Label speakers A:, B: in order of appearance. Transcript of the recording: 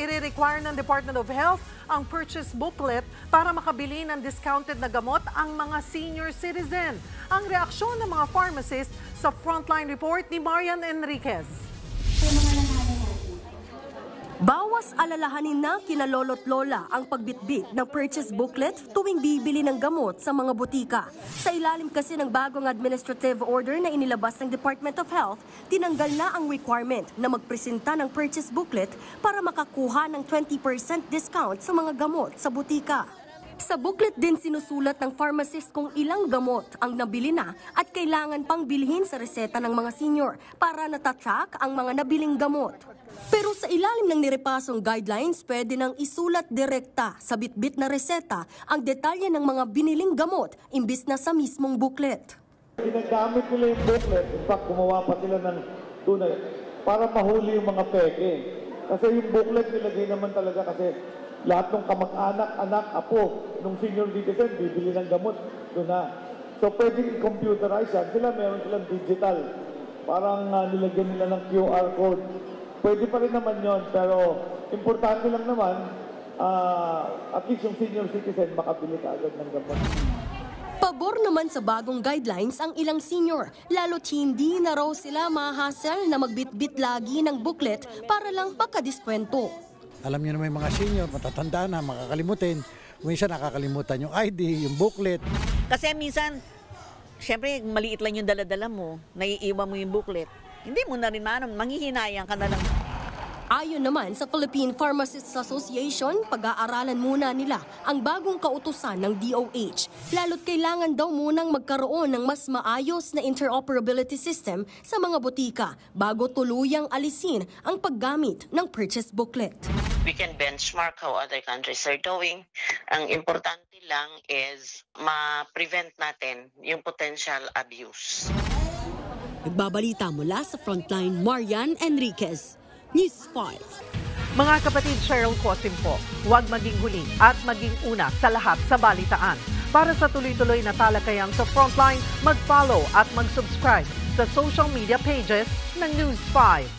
A: i-require ng Department of Health ang purchase booklet para makabili ng discounted na gamot ang mga senior citizen. Ang reaksyon ng mga pharmacist sa Frontline Report ni Marian Enriquez.
B: Bawas alalahanin na kinalolo't lola ang pagbitbit ng purchase booklet tuwing bibili ng gamot sa mga butika. Sa ilalim kasi ng bagong administrative order na inilabas ng Department of Health, tinanggal na ang requirement na magpresenta ng purchase booklet para makakuha ng 20% discount sa mga gamot sa butika. Sa booklet din sinusulat ng pharmacist kung ilang gamot ang nabili na at kailangan pang bilhin sa reseta ng mga senior para natatrack ang mga nabiling gamot. Pero sa ilalim ng nirepasong guidelines, pwede nang isulat direkta sa bitbit na reseta ang detalye ng mga biniling gamot imbis na sa mismong booklet.
C: Ginagamit nila yung booklet, in fact gumawa pa sila ng tunay para mahuli yung mga peke. Kasi yung booklet nilagay naman talaga kasi lahat ng kamag-anak, anak, apo, nung senior citizen, bibili ng gamot, doon na. So pwedeng i-computerize yan. Sila meron silang digital. Parang nilagyan nila ng QR code. Pwede pa rin naman yon, pero importante lang naman, at least yung senior citizen makabili ka agad ng gamot.
B: Pabor naman sa bagong guidelines ang ilang senior, lalo't hindi na raw sila mahasel na magbitbit lagi ng booklet para lang makadiskwento.
D: Alam niyo naman yung mga senior, matatanda na, makakalimutin. Minsan nakakalimutan yung ID, yung booklet.
E: Kasi minsan, syempre maliit lang yung dala-dala mo, naiiwan mo yung booklet. Hindi mo na rin manghihinayang ka na lang.
B: Ayon naman sa Philippine Pharmacists Association, pag-aaralan muna nila ang bagong kautusan ng DOH. Lalo't kailangan daw munang magkaroon ng mas maayos na interoperability system sa mga butika bago tuluyang alisin ang paggamit ng purchase booklet.
F: We can benchmark how other countries are doing. Ang importante lang is ma-prevent natin yung potential abuse.
B: Nagbabalita mula sa Frontline, Marian Enriquez, News 5.
A: Mga kapatid, Cheryl Cosim po, huwag maging huli at maging una sa lahat sa balitaan. Para sa tuloy-tuloy na talakayan sa Frontline, mag-follow at mag-subscribe sa social media pages ng News 5.